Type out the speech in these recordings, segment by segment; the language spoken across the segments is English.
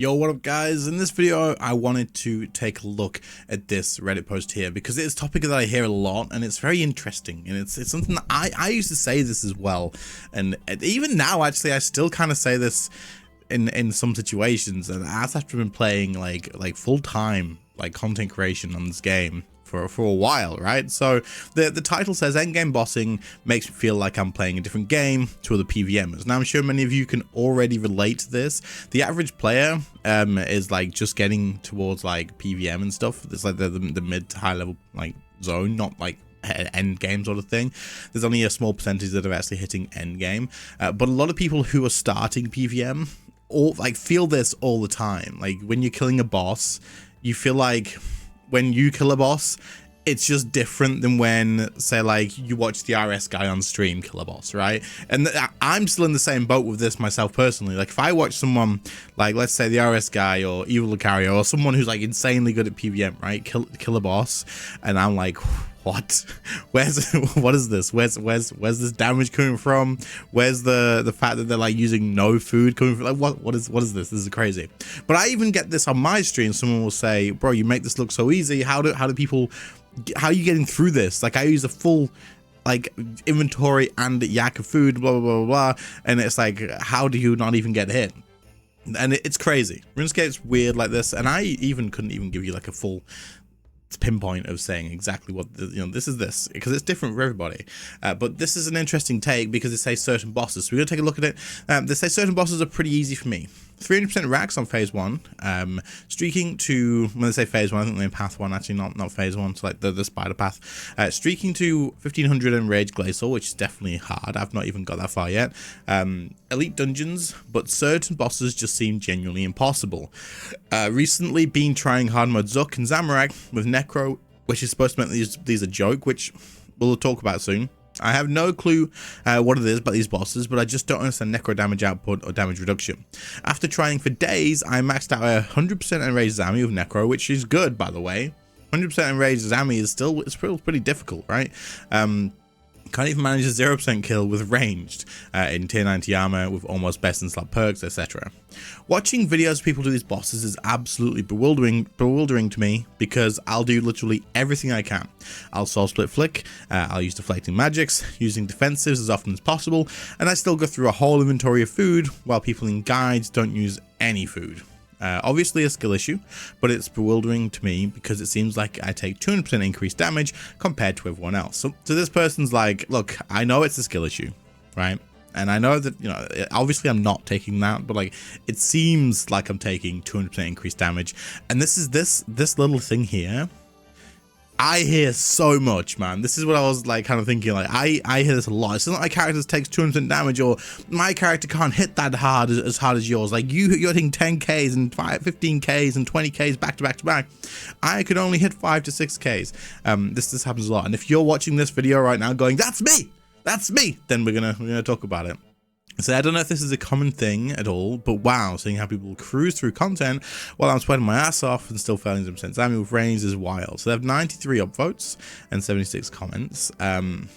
Yo, what up guys? In this video I wanted to take a look at this Reddit post here because it's a topic that I hear a lot and it's very interesting, and it's something that I used to say this as well, and even now actually I still kind of say this in some situations, and as I've been playing like full-time like content creation on this game for a while, right? So the title says endgame bossing makes me feel like I'm playing a different game to other PVMers. Now I'm sure many of you can already relate to this. The average player is like just getting towards like PVM and stuff. It's like the mid to high level like zone, not like end game sort of thing. There's only a small percentage that are actually hitting end game, but a lot of people who are starting PVM all like feel this all the time. Like when you're killing a boss, you feel like when you kill a boss, it's just different than when, say, like you watch the RS guy on stream kill a boss, right? And I'm still in the same boat with this myself personally. Like if I watch someone like, let's say the RS guy or Evil Lucario or someone who's like insanely good at PVM, right, kill a boss, and I'm like, what? What is this? Where's this damage coming from? Where's the fact that they're like using no food coming from? Like what is this? This is crazy. But I even get this on my stream. Someone will say, bro, you make this look so easy. How do people, how are you getting through this? Like I use a full like inventory and yak of food, blah blah blah blah, and it's like, how do you not even get hit? And it's crazy. RuneScape's weird like this, and I couldn't even give you like a full pinpoint of saying exactly what this is because it's different for everybody, but this is an interesting take because it says certain bosses, so we're gonna take a look at it. They say certain bosses are pretty easy for me. 300% racks on phase 1, streaking to, when they say phase 1, I think they're in path 1, actually not phase 1, so like the spider path, streaking to 1500 and rage glacial, which is definitely hard. I've not even got that far yet. Elite dungeons, but certain bosses just seem genuinely impossible. Recently been trying hard mode Zuck and Zamorak with Necro, which is supposed to make these a joke, which we'll talk about soon. I have no clue what it is about these bosses, but I just don't understand necro damage output or damage reduction. After trying for days, I maxed out a 100% enraged Zami with necro, which is good, by the way. 100% enraged Zami is still pretty difficult, right? Can't even manage a 0% kill with ranged in tier 90 armor with almost best in slot perks, etc. Watching videos of people do these bosses is absolutely bewildering to me because I'll do literally everything I can. I'll soul split flick, I'll use deflecting magics, using defensives as often as possible, and I still go through a whole inventory of food while people in guides don't use any food. Obviously a skill issue, but it's bewildering to me because it seems like I take 200% increased damage compared to everyone else. So this person's like, look, I know it's a skill issue, right? And I know that, obviously I'm not taking that, but like, it seems like I'm taking 200% increased damage. And this is this little thing here, I hear so much, man. This is what I was like kind of thinking, like I hear this a lot. It's not like characters takes 200% damage, or my character can't hit that hard as hard as yours. Like you're hitting 10Ks and 15Ks and 20Ks back to back to back. I could only hit 5 to 6Ks. This happens a lot. And if you're watching this video right now going, that's me, then we're gonna talk about it. So I don't know if this is a common thing at all, but wow, seeing how people cruise through content while I'm sweating my ass off and still failing 0% Zami with range is wild. So they have 93 upvotes and 76 comments. I don't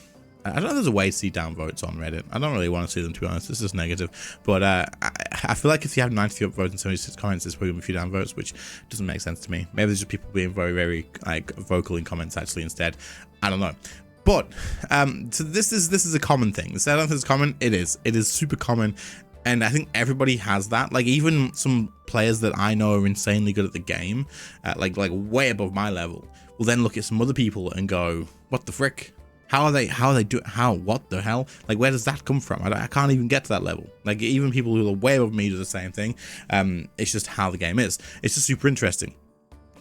know if there's a way to see downvotes on Reddit. I don't really want to see them, to be honest. It's just negative. But I feel like if you have 93 upvotes and 76 comments, there's probably a few downvotes, which doesn't make sense to me. Maybe there's just people being very, very like vocal in comments actually instead. I don't know. But so this is a common thing. So I don't think it's common. It is super common, and I think everybody has that. Like even some players that I know are insanely good at the game, like way above my level, will then look at some other people and go, "What the frick? How are they doing? What the hell? Like where does that come from? I can't even get to that level." Like even people who are way above me do the same thing. It's just how the game is. It's just super interesting.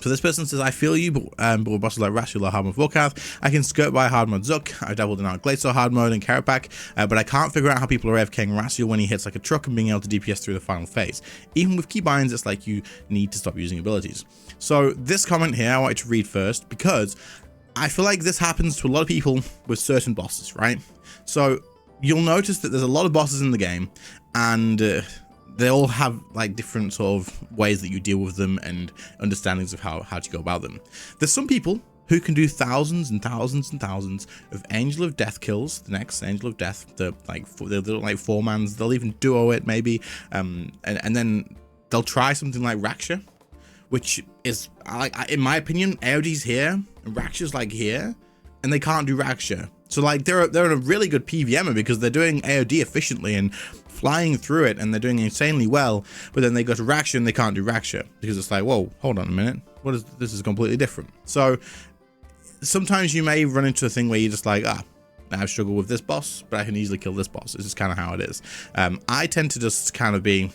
So this person says, I feel you, but with bosses like Rashula, hard mode Volkath, I can skirt by hard mode Zuck. I've dabbled in Glacial hard mode and Karapak, but I can't figure out how people are AFKing Rashula when he hits like a truck and being able to DPS through the final phase. Even with keybinds, it's like you need to stop using abilities. So this comment here, I wanted to read first because I feel like this happens to a lot of people with certain bosses, right? So you'll notice that there's a lot of bosses in the game, and they all have like different sort of ways that you deal with them and understandings of how to go about them. There's some people who can do thousands and thousands and thousands of Angel of Death kills, the next Angel of Death, the like 4-mans, they'll even duo it maybe, and then they'll try something like Raksha, which is, in my opinion, AOD's here and Raksha's like here, and they can't do Raksha. So like they're a really good PVMer because they're doing AOD efficiently and flying through it, and they're doing insanely well. But then they go to Raksha and they can't do Raksha because it's like, whoa, hold on a minute, this is completely different. So sometimes you may run into a thing where you're just like, I struggle with this boss, but I can easily kill this boss. This is kind of how it is. I tend to just kind of be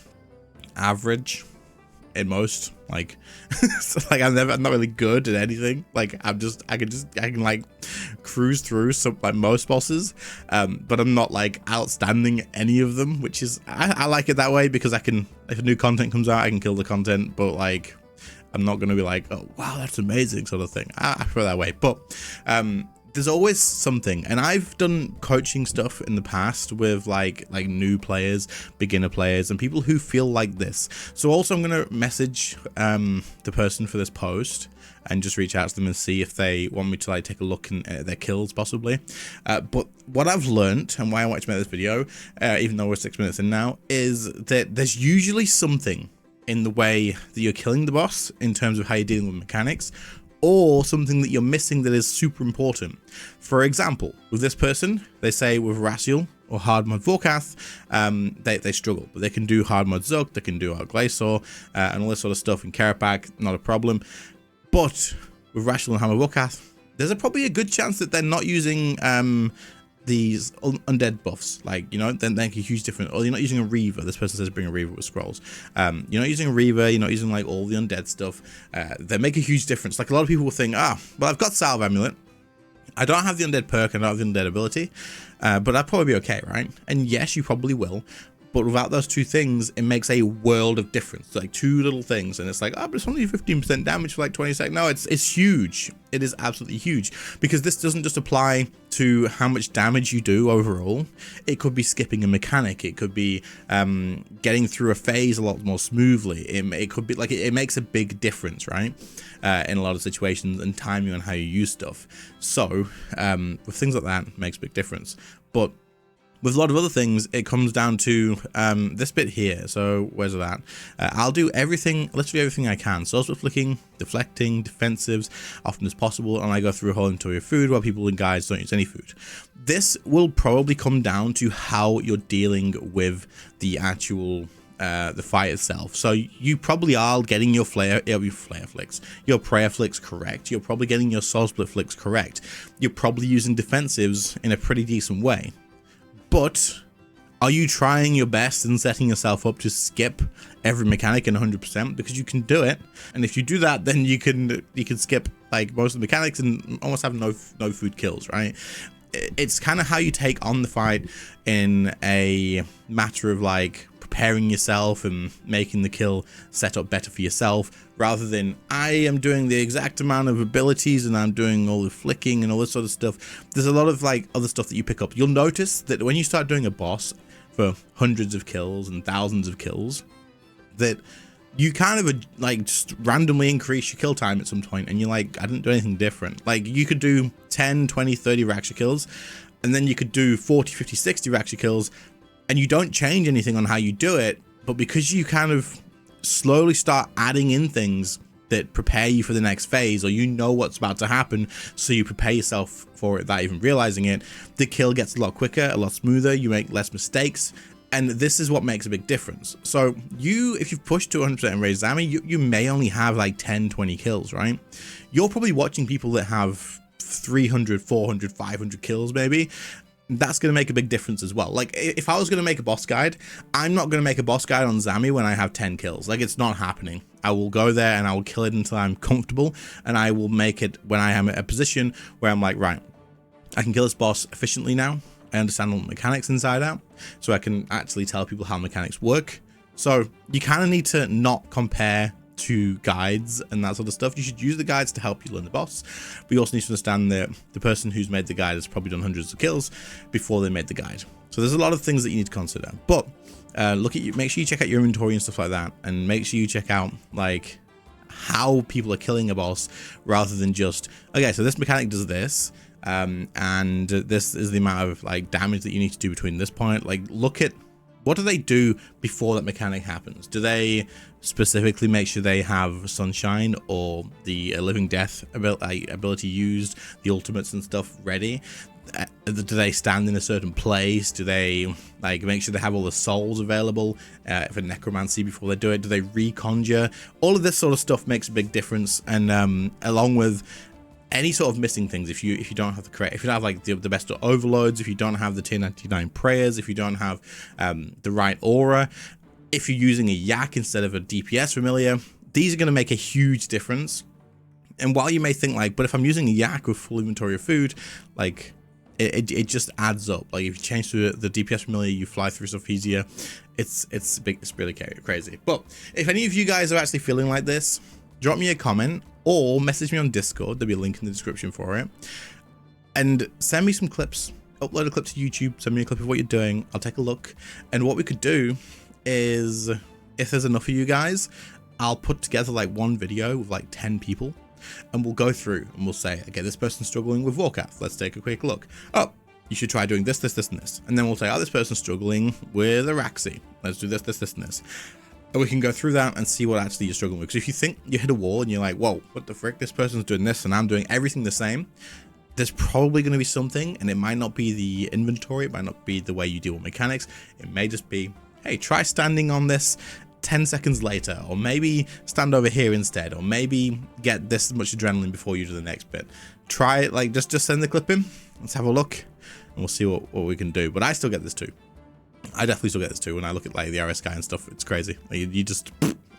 average in most, like so like I'm not really good at anything. Like I can like cruise through some like most bosses, but I'm not like outstanding at any of them, which is I like it that way because I can, if new content comes out, I can kill the content, but like I'm not gonna be like, oh wow, that's amazing sort of thing. I prefer that way. But there's always something, and I've done coaching stuff in the past with like new players, beginner players, and people who feel like this. So also I'm gonna message the person for this post and just reach out to them and see if they want me to like take a look at their kills possibly. But what I've learned and why I wanted to make this video, even though we're 6 minutes in now, is that there's usually something in the way that you're killing the boss in terms of how you're dealing with mechanics, or something that you're missing that is super important. For example, with this person, they say with Raziel or hard mode Vorkath, they struggle, but they can do hard mode Zug, they can do Glacier, and all this sort of stuff in Karapak, not a problem. But with Raziel and hard mode Vorkath, there's probably a good chance that they're not using these undead buffs, like, you know, then make a huge difference. Or you're not using a Reaver. This person says bring a Reaver with scrolls. You're not using a Reaver, you're not using like all the undead stuff. They make a huge difference. Like a lot of people will think, well, I've got Salve Amulet, I don't have the undead perk, I don't have the undead ability, but I'd probably be okay, right? And yes, you probably will. But without those two things, it makes a world of difference. Like two little things, and it's like, but it's only 15% damage for like 20 seconds. No, it's huge. It is absolutely huge, because this doesn't just apply to how much damage you do overall. It could be skipping a mechanic. It could be getting through a phase a lot more smoothly. It could be like it makes a big difference, right? In a lot of situations, and timing on how you use stuff. So with things like that, it makes a big difference. But with a lot of other things, it comes down to this bit here. So where's that? I'll do everything, literally everything I can. So split flicking, deflecting, defensives, often as possible, and I go through a whole inventory of food while people in guides don't use any food. This will probably come down to how you're dealing with the actual the fight itself. So you probably are getting your your prayer flicks correct. You're probably getting your soul split flicks correct. You're probably using defensives in a pretty decent way. But are you trying your best and setting yourself up to skip every mechanic in 100%? Because you can do it, and if you do that, then you can skip like most of the mechanics and almost have no food kills, right? It's kind of how you take on the fight in a matter of like preparing yourself and making the kill set up better for yourself, rather than I am doing the exact amount of abilities and I'm doing all the flicking and all this sort of stuff. There's a lot of like other stuff that you pick up. You'll notice that when you start doing a boss for hundreds of kills and thousands of kills, that you kind of like just randomly increase your kill time at some point, and you're like, I didn't do anything different. Like you could do 10, 20, 30 Raksha kills, and then you could do 40, 50, 60 Raksha kills, and you don't change anything on how you do it, but because you kind of slowly start adding in things that prepare you for the next phase, or you know what's about to happen, so you prepare yourself for it without even realizing it, the kill gets a lot quicker, a lot smoother, you make less mistakes, and this is what makes a big difference. So if you've pushed to 100% in Raise Zami, you may only have like 10, 20 kills, right? You're probably watching people that have 300, 400, 500 kills maybe. That's going to make a big difference as well. Like if I was going to make a boss guide, I'm not going to make a boss guide on Zami when I have 10 kills. Like it's not happening. I will go there and I will kill it until I'm comfortable, and I will make it when I am at a position where I'm like, right, I can kill this boss efficiently now. I understand all the mechanics inside out, so I can actually tell people how mechanics work. So you kind of need to not compare to guides and that sort of stuff. You should use the guides to help you learn the boss, but you also need to understand that the person who's made the guide has probably done hundreds of kills before they made the guide. So there's a lot of things that you need to consider. But make sure you check out your inventory and stuff like that, and make sure you check out like how people are killing a boss, rather than just, okay, so this mechanic does this, and this is the amount of like damage that you need to do between this point. Like look at what do they do before that mechanic happens? Do they specifically make sure they have sunshine or the living death ability used, the ultimates and stuff ready? Do they stand in a certain place? Do they like make sure they have all the souls available for necromancy before they do it? Do they reconjure? All of this sort of stuff makes a big difference, and along with any sort of missing things, if you don't have the correct, if you don't have like the best overloads, if you don't have the tier 99 prayers, if you don't have the right aura, if you're using a yak instead of a DPS familiar, these are going to make a huge difference. And while you may think like, but if I'm using a yak with full inventory of food, like it just adds up. Like if you change to the DPS familiar, you fly through stuff easier. It's really crazy. But if any of you guys are actually feeling like this, drop me a comment or message me on Discord. There'll be a link in the description for it. And send me some clips. Upload a clip to YouTube. Send me a clip of what you're doing. I'll take a look. And what we could do is, if there's enough of you guys, I'll put together like one video with like 10 people. And we'll go through and we'll say, okay, this person's struggling with Warcraft. Let's take a quick look. Oh, you should try doing this, this, this, and this. And then we'll say, oh, this person's struggling with Araxi. Let's do this, this, this, and this. And we can go through that and see what actually you're struggling with. Because if you think you hit a wall and you're like, whoa, what the frick? This person's doing this and I'm doing everything the same. There's probably going to be something, and it might not be the inventory. It might not be the way you deal with mechanics. It may just be, hey, try standing on this 10 seconds later, or maybe stand over here instead, or maybe get this much adrenaline before you do the next bit. Try it, like just send the clip in. Let's have a look and we'll see what we can do. But I still get this too. I definitely still get this too. When I look at like the RS guy and stuff, it's crazy. Like, you just,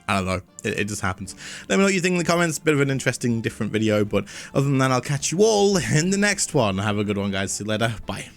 I don't know, it just happens. Let me know what you think in the comments. Bit of an interesting different video, but other than that, I'll catch you all in the next one. Have a good one, guys. See you later. Bye.